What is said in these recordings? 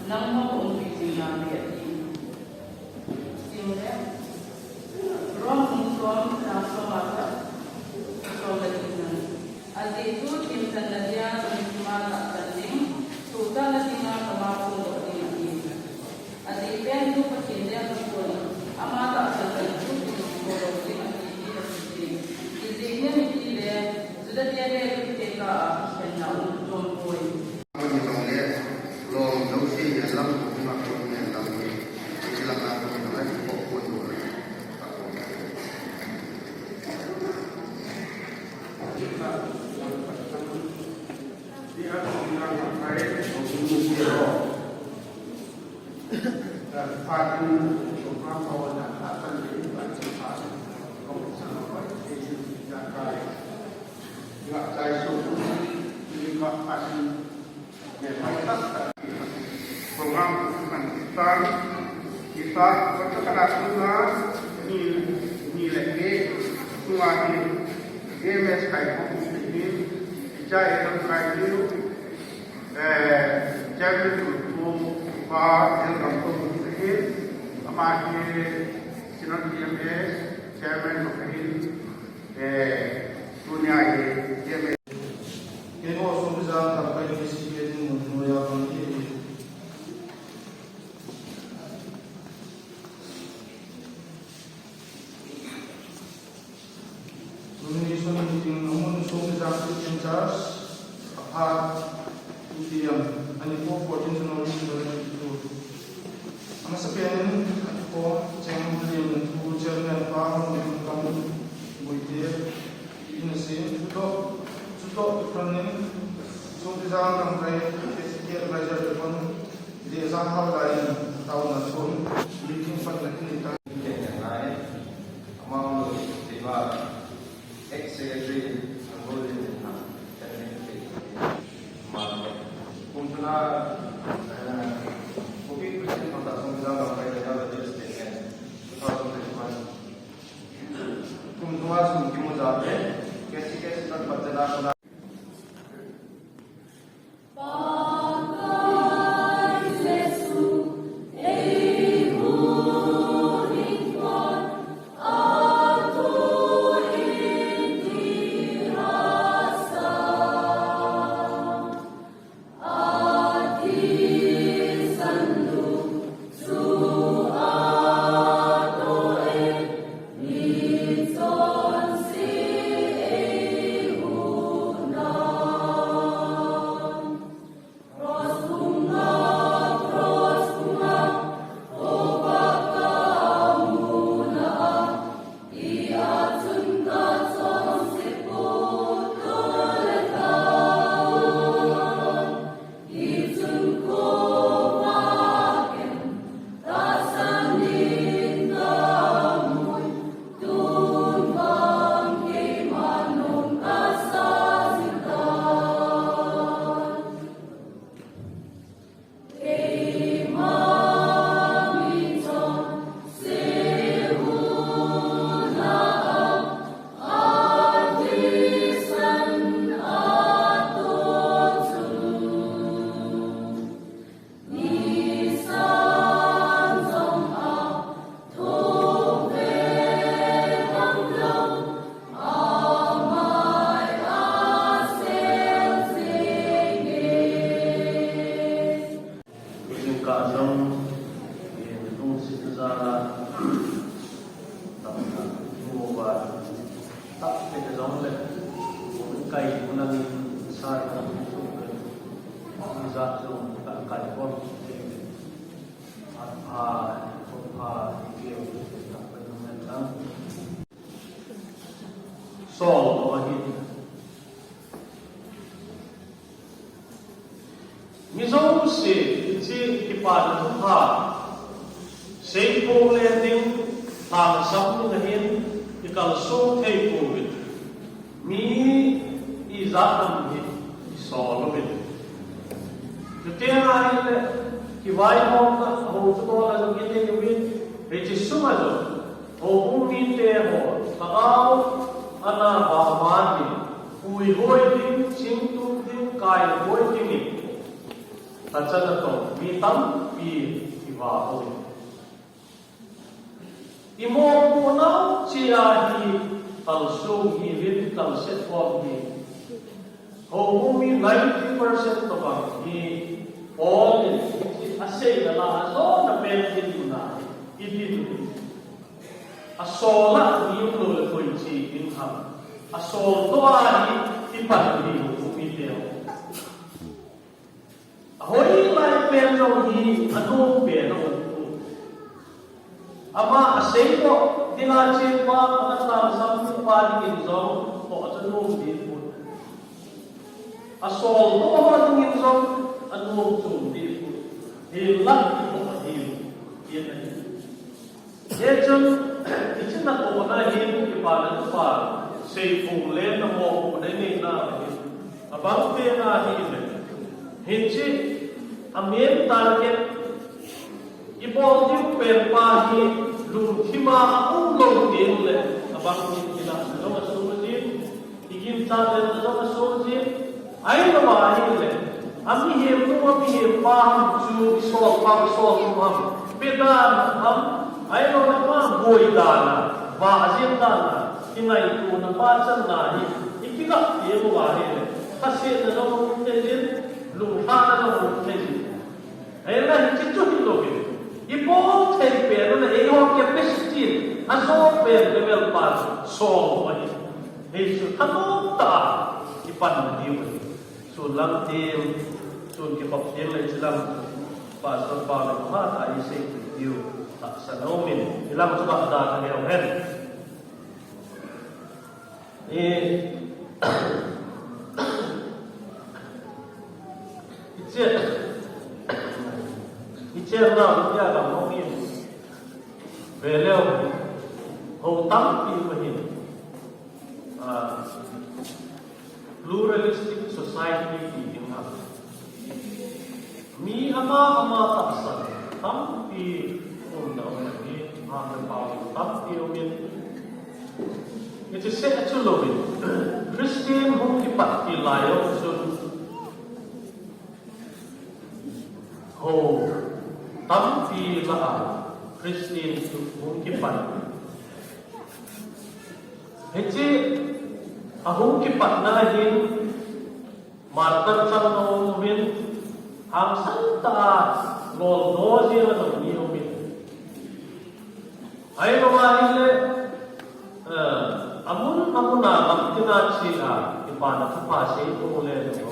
nang mo kung sinabi at simula rom musuam na somata sodatina adi itu tim tanadia mata tanding sudah natinga kamapun do ini adi bendu pakindia kapun amata sandan itu bodo ini izinnya mikile sudah dia ketika kena untuk poin program kita berkelanjutan ni lagi semua ini GMS kayak ini jaya dan kayu jadi itu pak yang kampung ini amati sinar GMS chairman ini dunia ini GMS ini also bisa terkait dengan dunia ini. Nomination meeting namun so executive in charge apart UTM and for 14 January 2022. Ang sabihin ko Cheng William to Chairman Pang ng Kamu Buitir Inasi Suto Pranin so design ng kay SKR Advisor pun di sahab lain tahun nasun meeting paglakin ex-secretary Anggota Punta Bukit Presiden Kota Sumedang sampai ke Jawa Barat State 2021. Kumtua sumki muzate kesi-kesi terbaca Mizo se ipada tu ha sei po landing ta sabnu ngahin ikal so thei po bit mi izatam hi so bit tutena ile ki vai mo ka ho to la no gele ni bit rechi sumajo o bumi te ho tagau ana bahmani ui hoi din sing tu din kai hoi din Kacana to mi tam pi iwa oi. Imo puna chia hi al su hi rin kal set form hi. Ho mi 90% to ba hi all in asay na la so na pen din na idin. Asola ni yung lo ko chi in ham. Asol to ani ipan ni umi teo. Ahoy lai pen no hi anu pen no. Ama asay ko dinachi pa na sam pa ni zong ko anu di po. Asol to ma dingin zong anu tu di po. Hilang ko hi. Yan na. Yechun ichi na ko na hin ipalan pa sei phung lên na mo de ni na abang te na hi le hinchi amien target ibol di per pa hi lum thima ung lo din le abang ni ila no ma su ji igin ta le no ma su ji ai no ma hi le ami he mu mi he pa chu so pa so ham pedan ham ai lo na ma goi dana wa azim dana inai tu na pa chan na hi ikika ye mo wa he ta se na no te din lu ha na no te din ai na hi chu hi lo ke ipo te pe na e ho ke pe sti aso pe level pa so wa hi he su ta no ta ipan di wa su lam te su ke pap te le chilam pa so pa le ha ta i se diu tak sanomin ilang coba ada kalian hen iche na dia ka momin beleu ho tam pi mahin pluralistic society di India mi ama taksan tam pi it is said to Lovin Christian whom he pat ki layo sun ho tam pi la Christian whom he pat hechi ahum ki pat na hin martan sang no min hang santa gol doji na ni min ai lo ma ile amuna amtina chila ipana pa se to le no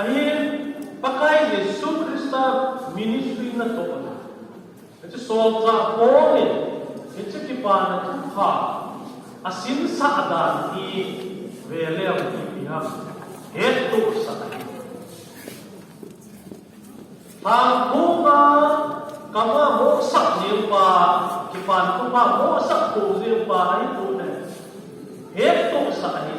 ai pakai Yesu Krista ministry na to na ito solta pole ito kipana pa asin sa adan ni vele ang ipiham eto sa bunga kama mo sak niyo pa kipan ko pa mo sak ko niyo pa ay to na heto sa ani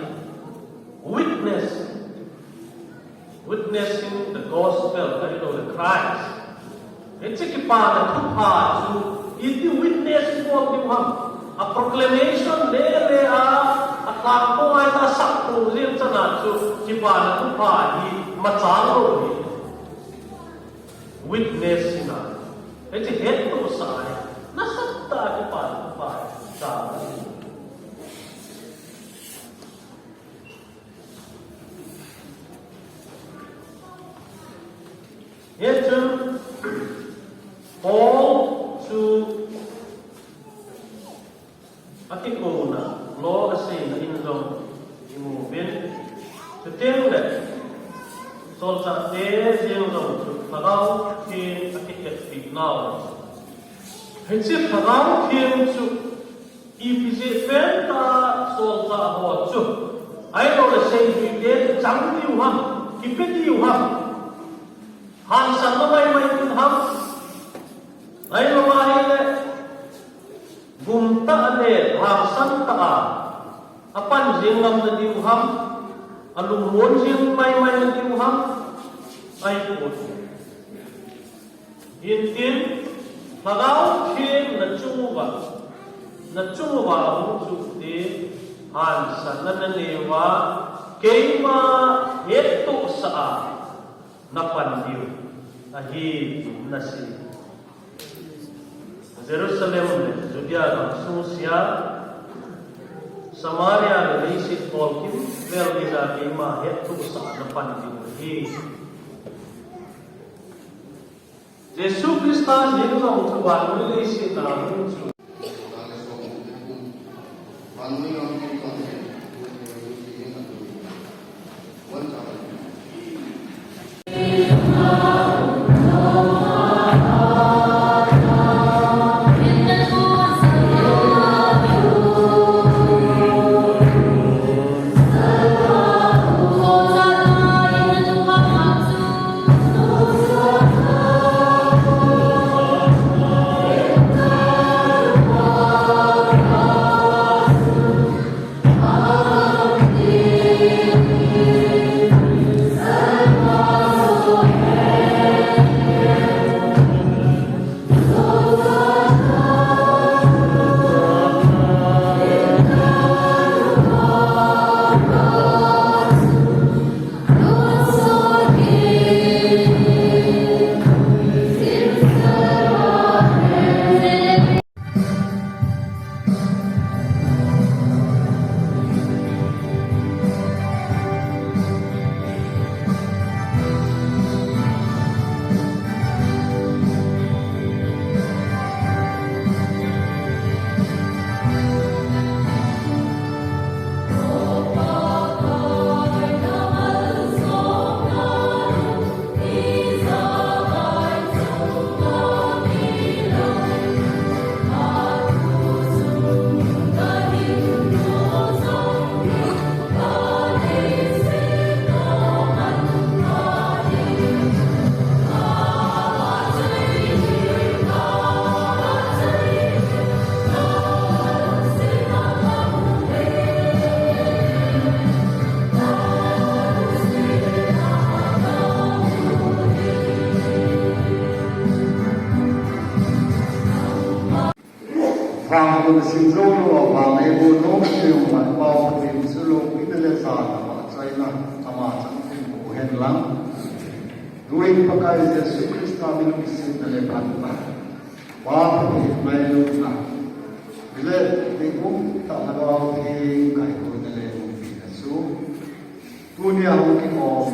witnessing the gospel the Christ it's kipan ko pa to iti witness mo niyo a proclamation le a ko ay ta sak ko niyo sa na to kipan ko pa di matalo witness na iti heto sa ani nasakta kipan ko pa sa Ito Paul to atikuna lo kasi na inzong imubin to temple so sa te zengzong to pagaw kin atiket tignaw hensi pagaw kin to ipisi fenta so sa ho to ai lo le sei de jang diu ham kipeti diu ham han san mai mai kun ham ai lo mai le gum ta le ham san ta apan jing lam na diu ham alung mon jing mai mai na diu ham ai ko in tin pagao khin na chu wa hu chu de han san na le wa keima het to sa napan diu ahi nasi Jerusalem Judea ng Susia Samaria ng Isit Polkim Vel Giza Ima Het Tu Sa Napan diu hi Yesus Kristus hidup ng tubuhan muli isit na muncul Vang sinh dấu lúa vang ấy bố nốt tiêu mặt bao phim sư lô quý tế lệ giả là mà chạy na mà chẳng phim bố hèn lắm đuôi bác ai Giêsu Christa mình bị sinh tế lệ bàn bà quá phim mai lúc na vì lệ tình cũng tạo ra bao thì cái của tế lệ một vị là số tu nhà hông kinh ổn